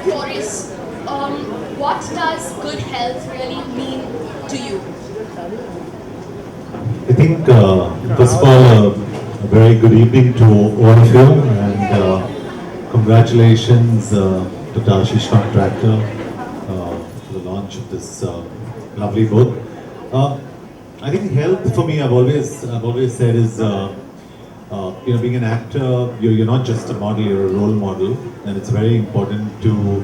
curious, what does good health really mean to you? I think, first of all, a very good evening to all of you, and congratulations to Ashish Contractor for the launch of this lovely book. Uh, I think health for me, I've always said is, being an actor, you're not just a model, you're a role model, and it's very important to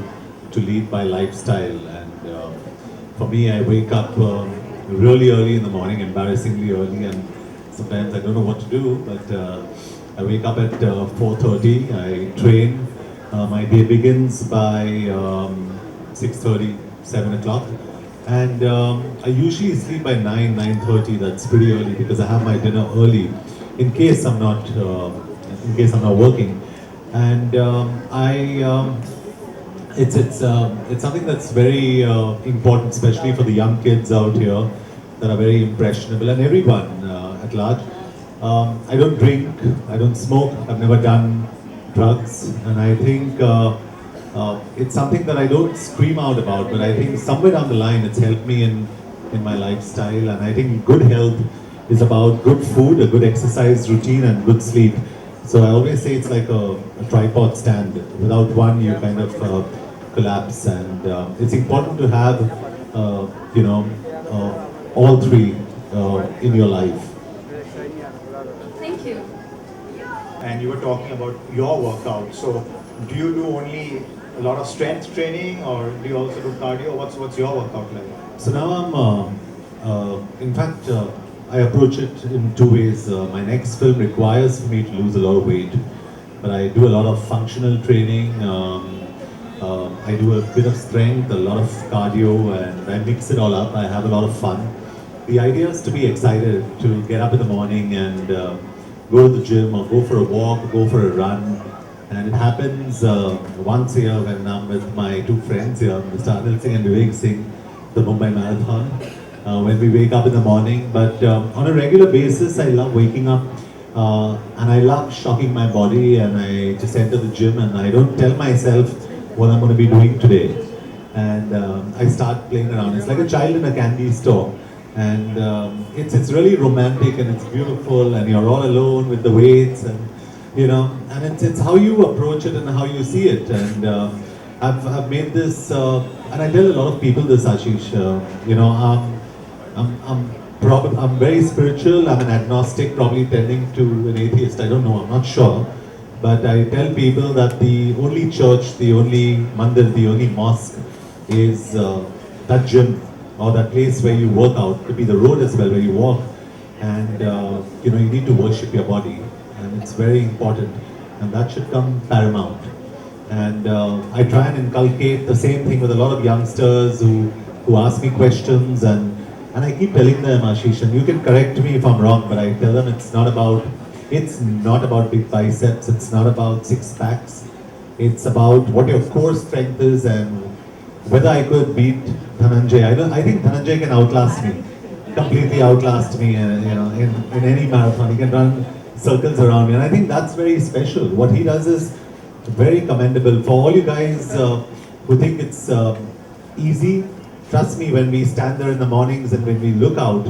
lead by lifestyle. And for me, I wake up really early in the morning, embarrassingly early, and sometimes I don't know what to do, but I wake up at 4:30, I train. My day begins by 6:30, 7 o'clock. And I usually sleep by 9:30. That's pretty early because I have my dinner early in case I'm not working. And it's something that's very important, especially for the young kids out here that are very impressionable, and everyone at large. I don't drink, I don't smoke, I've never done drugs, and I think it's something that I don't scream out about, but I think somewhere down the line it's helped me in my lifestyle. And I think good health is about good food, a good exercise routine, and good sleep. So I always say it's like a tripod stand. Without one, you kind of collapse, and it's important to have, all three in your life. Thank you. And you were talking about your workout. So, do you do only a lot of strength training, or do you also do cardio? What's your workout like? So now in fact, I approach it in two ways. My next film requires me to lose a lot of weight, but I do a lot of functional training. I do a bit of strength, a lot of cardio, and I mix it all up. I have a lot of fun. The idea is to be excited, to get up in the morning and go to the gym or go for a walk, go for a run. And it happens once a year when I'm with my two friends here, Mr. Anil Singh and Vivek Singh, the Mumbai Marathon, when we wake up in the morning. But on a regular basis, I love waking up and I love shocking my body, and I just enter the gym and I don't tell myself what I'm going to be doing today. And I start playing around. It's like a child in a candy store. And it's really romantic and it's beautiful, and you're all alone with the weights, and and it's how you approach it and how you see it. And I've made this, and I tell a lot of people this, Ashish. I'm very spiritual. I'm an agnostic, probably tending to an atheist. I don't know. I'm not sure. But I tell people that the only church, the only mandir, the only mosque is that gym or that place where you work out. Could be the road as well where you walk, and you need to worship your body, and it's very important, and that should come paramount. And I try and inculcate the same thing with a lot of youngsters who ask me questions, and I keep telling them, Ashish, and you can correct me if I'm wrong, but I tell them it's not about big biceps, it's not about six packs, it's about what your core strength is and whether I could beat Dhananjay. I think Dhananjay can outlast me, completely outlast me, in any marathon. He can run circles around me, and I think that's very special. What he does is very commendable. For all you guys who think it's easy, trust me, when we stand there in the mornings and when we look out,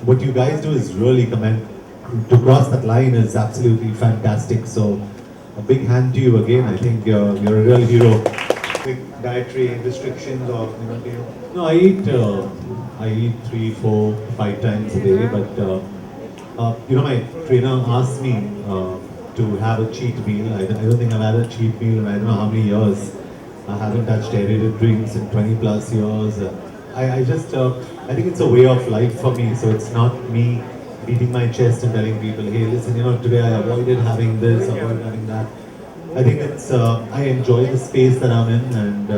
what you guys do is really commendable. To cross that line is absolutely fantastic. So a big hand to you again. I think you're a real hero. Big dietary restrictions, or do you? No, I eat 3, 4, 5 times a day. But my trainer asked me to have a cheat meal. I don't think I've had a cheat meal in I don't know how many years. I haven't touched aerated drinks in 20 plus years. I think it's a way of life for me. So it's not me beating my chest and telling people, hey, listen, today I avoided having this, avoided having that. I think it's, I enjoy the space that I'm in, and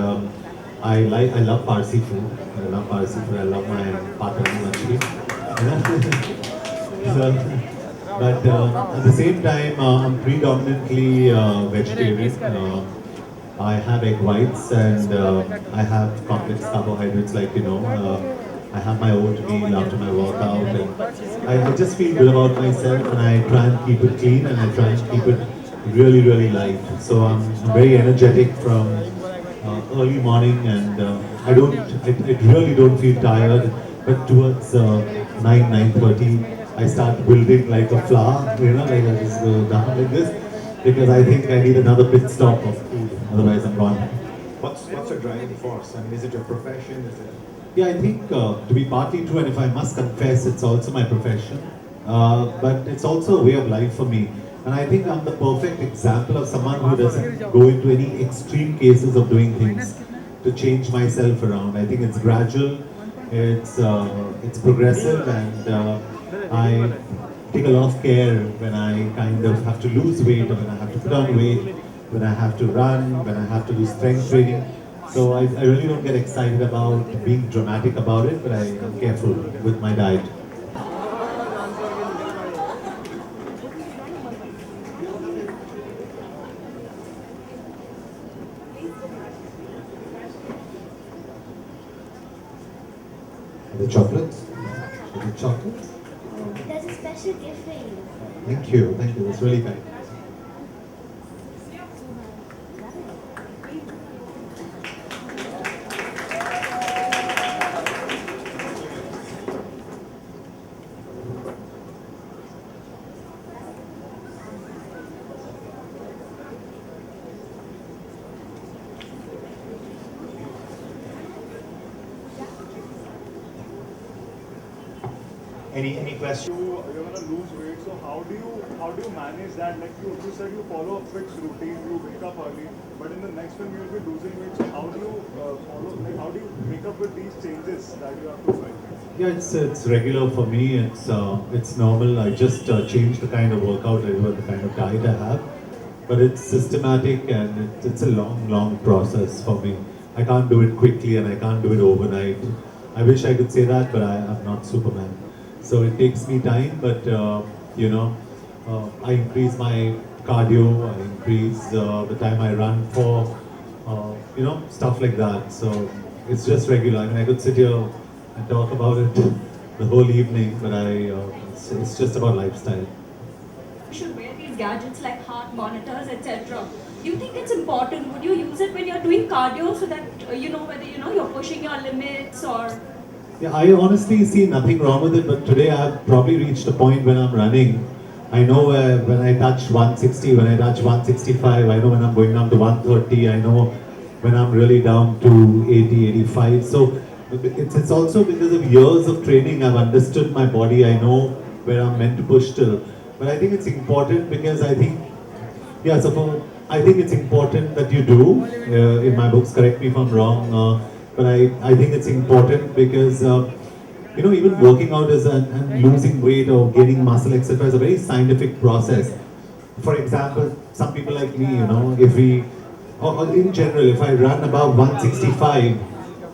I love Parsi food. I love Parsi food. I love my partner actually. But at the same time, I'm predominantly vegetarian. I have egg whites, and I have complex carbohydrates I have my oatmeal after my workout, and I just feel good about myself, and I try and keep it clean, and I try and keep it really, really light. So I'm very energetic from early morning, and I really don't feel tired. But towards 9:30, I start building like a flower, like I just go down like this, because I think I need another pit stop of food. Otherwise, I'm gone. What's your driving force? I mean, is it your profession? Is it? Yeah, I think to be partly true, and if I must confess, it's also my profession. But it's also a way of life for me. And I think I'm the perfect example of someone who doesn't go into any extreme cases of doing things to change myself around. I think it's gradual, it's progressive, and I take a lot of care when I kind of have to lose weight, or when I have to put on weight, when I have to run, when I have to do strength training. So I really don't get excited about being dramatic about it, but I am careful with my diet. The chocolates? The chocolates? There's a special gift for you. Thank you, that's really kind. Any question? You're gonna lose weight, so how do you manage that? Like you said, you follow a fixed routine, you wake up early, but in the next film you'll be losing weight. So how do you follow? Like how do you make up with these changes that you have to make? Yeah, it's regular for me. It's normal. I just change the kind of workout I do, the kind of diet I have. But it's systematic, and it's a long process for me. I can't do it quickly, and I can't do it overnight. I wish I could say that, but I'm not Superman. So it takes me time, but I increase my cardio, I increase the time I run for, stuff like that. So it's just regular. I mean, I could sit here and talk about it the whole evening, but it's just about lifestyle. You should wear these gadgets like heart monitors, etc. Do you think it's important? Would you use it when you're doing cardio so that you know whether you're pushing your limits or? Yeah, I honestly see nothing wrong with it, but today I've probably reached a point when I'm running. I know when I touch 160, when I touch 165, I know when I'm going down to 130, I know when I'm really down to 80, 85. So it's also because of years of training, I've understood my body, I know where I'm meant to push till. But I think it's important because I think it's important that you do. In my books, correct me if I'm wrong, but I think it's important because even working out and losing weight or gaining muscle, etc., is a very scientific process. For example, some people like me, or in general, if I run above 165,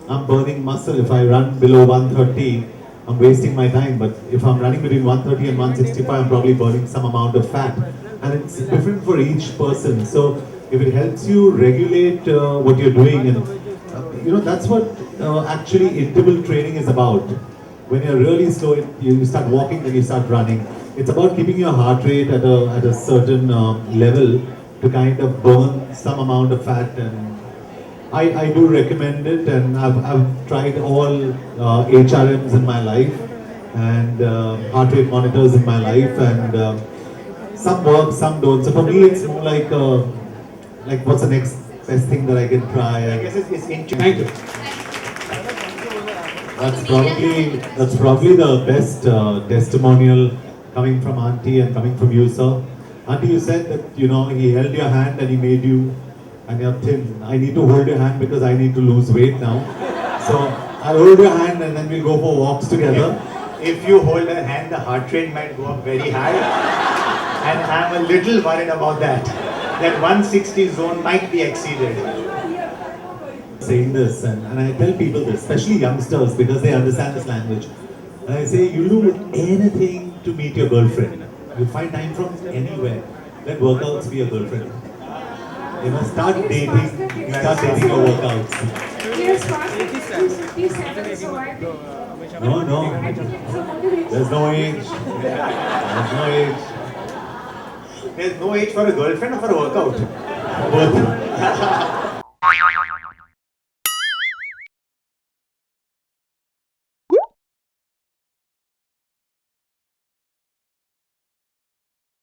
I'm burning muscle. If I run below 130, I'm wasting my time. But if I'm running between 130 and 165, I'm probably burning some amount of fat. And it's different for each person. So if it helps you regulate what you're doing, and that's what actually interval training is about. When you're really slow, you start walking, then you start running. It's about keeping your heart rate at a certain level to kind of burn some amount of fat. And I do recommend it, and I've tried all HRMs in my life, and heart rate monitors in my life, and some work, some don't. So for me, it's more like what's the next best thing that I can try? I guess it's Thank you. That's probably the best testimonial coming from Auntie and coming from you, sir. Auntie, you said that he held your hand and he made you, and you're thin. I need to hold your hand because I need to lose weight now. So I'll hold your hand and then we'll go for walks together. If you hold her hand, the heart rate might go up very high, and I'm a little worried about that. That 160 zone might be exceeded. Saying this, and I tell people this, especially youngsters, because they understand this language. And I say, you do anything to meet your girlfriend. You find time from anywhere. Let workouts be your girlfriend. Start dating your workouts. No. There's no age. There's no age. There's no age for a girlfriend or for a workout. Both.